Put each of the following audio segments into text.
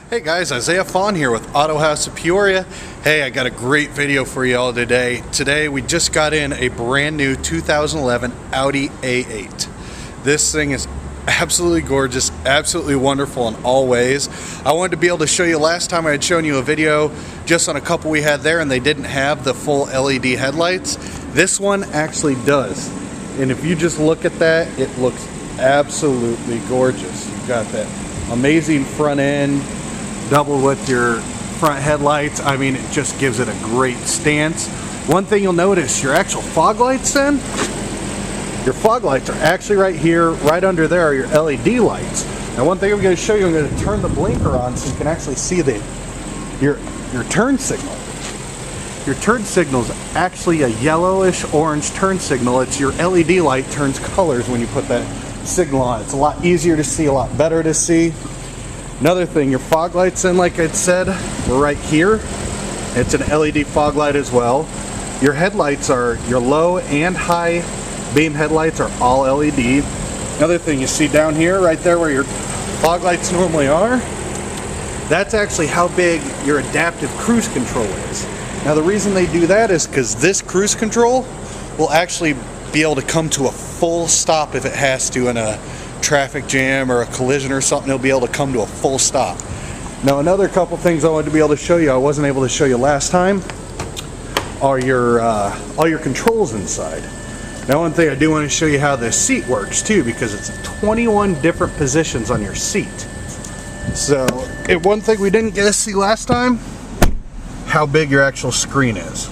Hey guys, Isaiah Fawn here with Autohaus of Peoria. Hey, I got a great video for you all today. Today we just got in a brand new 2011 Audi A8. This thing is absolutely gorgeous, absolutely wonderful in all ways. I wanted to be able to show you, last time I had shown you a video just on a couple we had there and they didn't have the full LED headlights. This one actually does. And if you just look at that, it looks absolutely gorgeous. You've got that amazing front end, double with your front headlights. I mean, it just gives it a great stance. One thing you'll notice, your actual fog lights then, your fog lights are actually right here, right under there are your LED lights. Now one thing I'm going to show you, I'm going to turn the blinker on so you can actually see your turn signal. Your turn signal is actually a yellowish orange turn signal. It's your LED light turns colors when you put that signal on. It's a lot easier to see, a lot better to see. Another thing, your fog lights then, like I said, were right here. It's an LED fog light as well. Your headlights are, your low and high beam headlights are all LED. Another thing you see down here, right there where your fog lights normally are, that's actually how big your adaptive cruise control is. Now the reason they do that is because this cruise control will actually be able to come to a full stop if it has to in a traffic jam or a collision or something. It'll be able to come to a full stop. Now another couple things I wanted to be able to show you, I wasn't able to show you last time, are your all your controls inside. Now one thing I do want to show you how this seat works too, because it's 21 different positions on your seat. So one thing we didn't get to see last time, how big your actual screen is.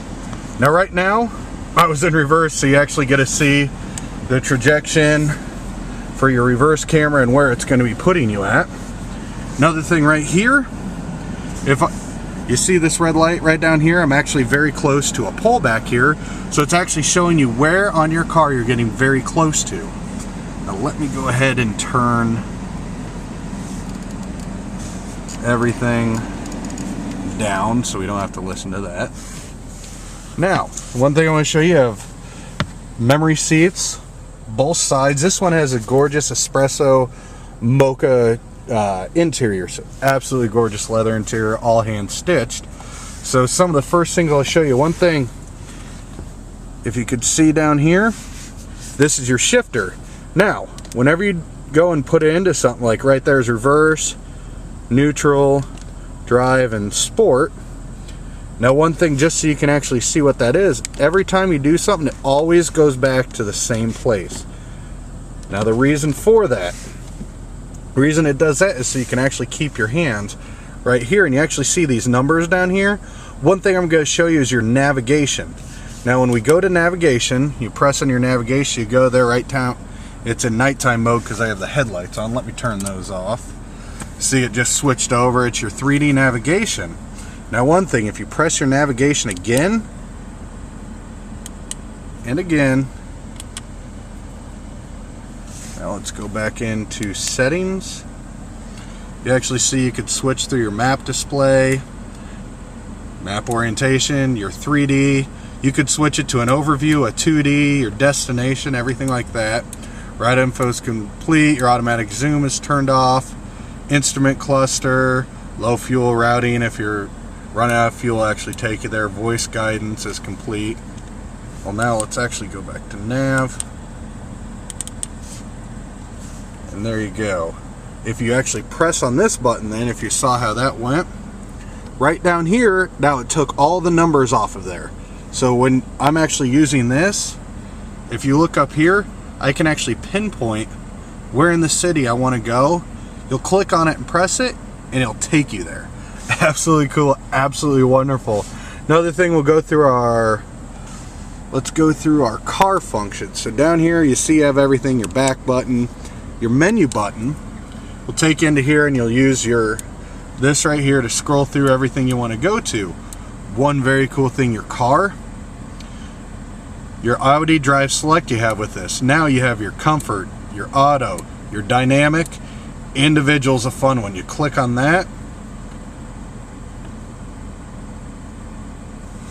Now right now I was in reverse, so you actually get to see the trajectory for your reverse camera and where it's going to be putting you at. Another thing right here, you see this red light right down here, I'm actually very close to a pole back here, so it's actually showing you where on your car you're getting very close to. Now let me go ahead and turn everything down so we don't have to listen to that. Now, one thing I want to show you, have memory seats, both sides. This one has a gorgeous espresso mocha interior, so absolutely gorgeous leather interior, all hand stitched. So some of the first things I'll show you, one thing, if you could see down here, this is your shifter. Now whenever you go and put it into something, like right there's reverse, neutral, drive, and sport. Now one thing, just so you can actually see what that is, every time you do something it always goes back to the same place. Now the reason for that, the reason it does that is so you can actually keep your hands right here, and you actually see these numbers down here. One thing I'm going to show you is your navigation. Now when we go to navigation, you press on your navigation, you go there right down. It's in nighttime mode because I have the headlights on. Let me turn those off. See, it just switched over. It's your 3D navigation. Now one thing, if you press your navigation again and again, now let's go back into settings. You actually see you could switch through your map display, map orientation, your 3D. You could switch it to an overview, a 2D, your destination, everything like that. Ride info is complete, your automatic zoom is turned off, instrument cluster, low fuel routing, if you're running out of fuel, actually take you there. Voice guidance is complete. Well, now let's actually go back to nav. And there you go. If you actually press on this button then, if you saw how that went, right down here, now it took all the numbers off of there. So when I'm actually using this, if you look up here, I can actually pinpoint where in the city I want to go. You'll click on it and press it, and it'll take you there. Absolutely cool, absolutely wonderful. Another thing, we'll go through let's go through our car functions. So down here you see you have everything, your back button, your menu button will take you into here, and you'll use this right here to scroll through everything you want to go to. One very cool thing, your car, your Audi drive select you have with this. Now you have your comfort, your auto, your dynamic, individual's a fun one. You click on that,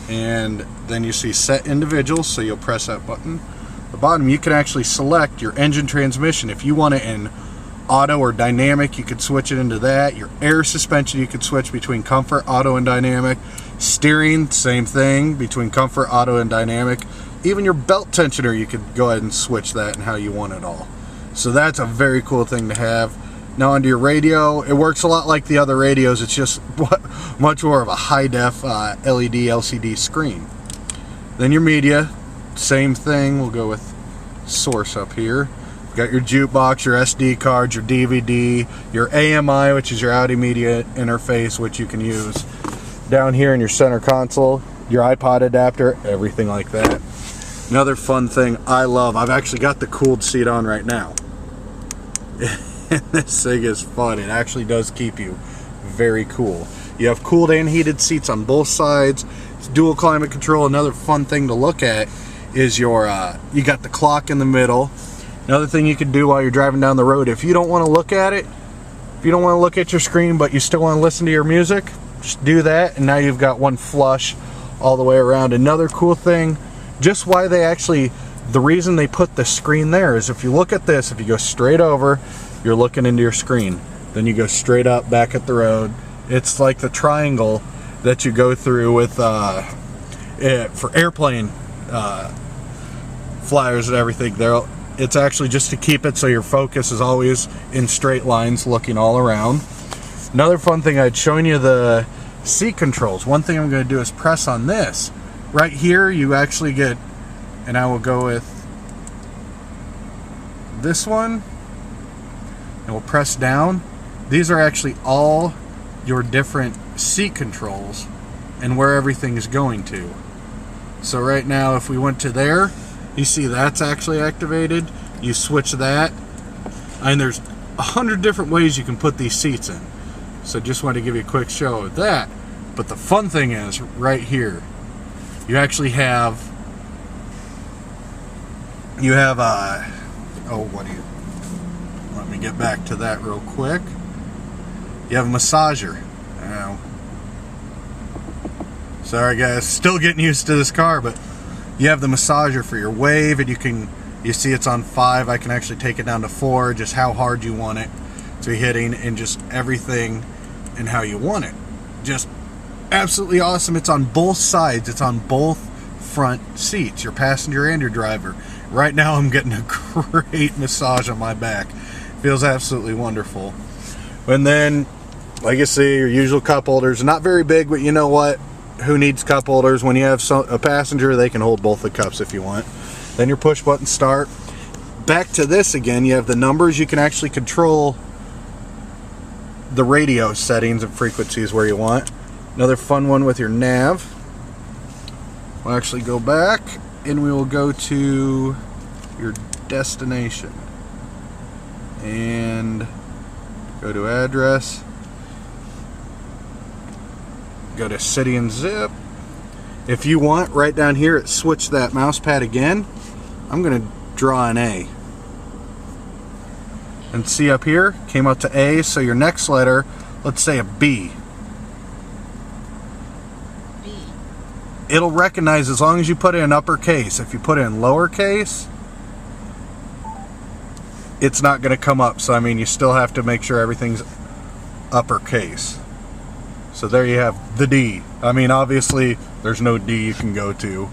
and then you see set individuals, so you'll press that button. At the bottom you can actually select your engine transmission if you want it in auto or dynamic, you could switch it into that. Your air suspension, you could switch between comfort, auto, and dynamic. Steering, same thing, between comfort, auto, and dynamic. Even your belt tensioner, you could go ahead and switch that and how you want it all. So that's a very cool thing to have. Now onto your radio, it works a lot like the other radios, it's just much more of a high-def LED LCD screen. Then your media, same thing, we'll go with source up here. You've got your jukebox, your SD cards, your DVD, your AMI, which is your Audi media interface, which you can use. Down here in your center console, your iPod adapter, everything like that. Another fun thing I love, I've actually got the cooled seat on right now. This thing is fun. It actually does keep you very cool. You have cooled and heated seats on both sides. It's dual climate control. Another fun thing to look at is your you got the clock in the middle. Another thing you can do while you're driving down the road, if you don't want to look at it, if you don't want to look at your screen but you still want to listen to your music, just do that, and now you've got one flush all the way around. Another cool thing, just why they actually, the reason they put the screen there is if you look at this, if you go straight over, you're looking into your screen. Then you go straight up back at the road. It's like the triangle that you go through with for airplane flyers and everything. It's actually just to keep it so your focus is always in straight lines looking all around. Another fun thing, I'd shown you the seat controls. One thing I'm going to do is press on this. Right here you actually get, and I will go with this one, and we'll press down. These are actually all your different seat controls and where everything is going to. So right now if we went to there, you see that's actually activated. You switch that, and there's 100 different ways you can put these seats in. So just want to give you a quick show of that. But the fun thing is right here, you actually have let me get back to that real quick. You have a massager. Sorry guys, still getting used to this car, but you have the massager for your wave, and you see it's on 5. I can actually take it down to 4, just how hard you want it to be hitting, and just everything and how you want it. Just absolutely awesome. It's on both sides. It's on both front seats, your passenger and your driver. Right now I'm getting a great massage on my back. Feels absolutely wonderful. And then, like I say, your usual cup holders. Not very big, but you know what? Who needs cup holders? When you have a passenger, they can hold both the cups if you want. Then your push button start. Back to this again, you have the numbers. You can actually control the radio settings and frequencies where you want. Another fun one with your nav. We'll actually go back and we will go to your destination and go to address, go to city and zip. If you want, right down here, switch that mouse pad again. I'm going to draw an A. And see up here, came up to A, so your next letter, let's say a B. B. It'll recognize as long as you put it in uppercase. If you put it in lowercase, it's not going to come up. So I mean, you still have to make sure everything's uppercase. So there you have the D. I mean, obviously there's no D you can go to.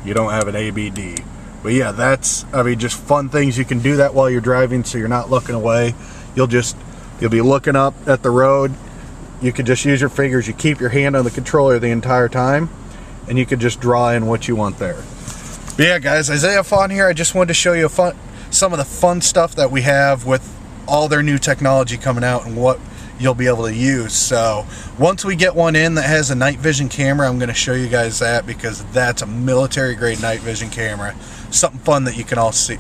You don't have an ABD. But yeah, that's, I mean, just fun things. You can do that while you're driving, so you're not looking away. You'll be looking up at the road. You could just use your fingers. You keep your hand on the controller the entire time, and you could just draw in what you want there. But yeah, guys, Isaiah Fawn here. I just wanted to show you some of the fun stuff that we have with all their new technology coming out and what you'll be able to use. So once we get one in that has a night vision camera, I'm going to show you guys that, because that's a military grade night vision camera. Something fun that you can all see,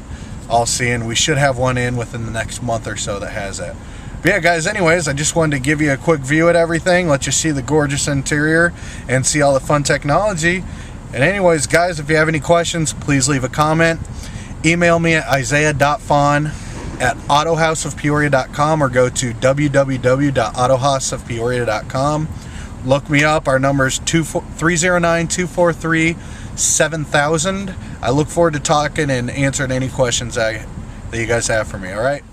and we should have one in within the next month or so that has that. But yeah, guys, anyways, I just wanted to give you a quick view at everything, let you see the gorgeous interior and see all the fun technology. And anyways, guys, if you have any questions, please leave a comment. Email me at isaiah.fawn@autohausofpeoria.com or go to www.autohausofpeoria.com. Look me up. Our number is 309-243-7000. I look forward to talking and answering any questions that you guys have for me, all right?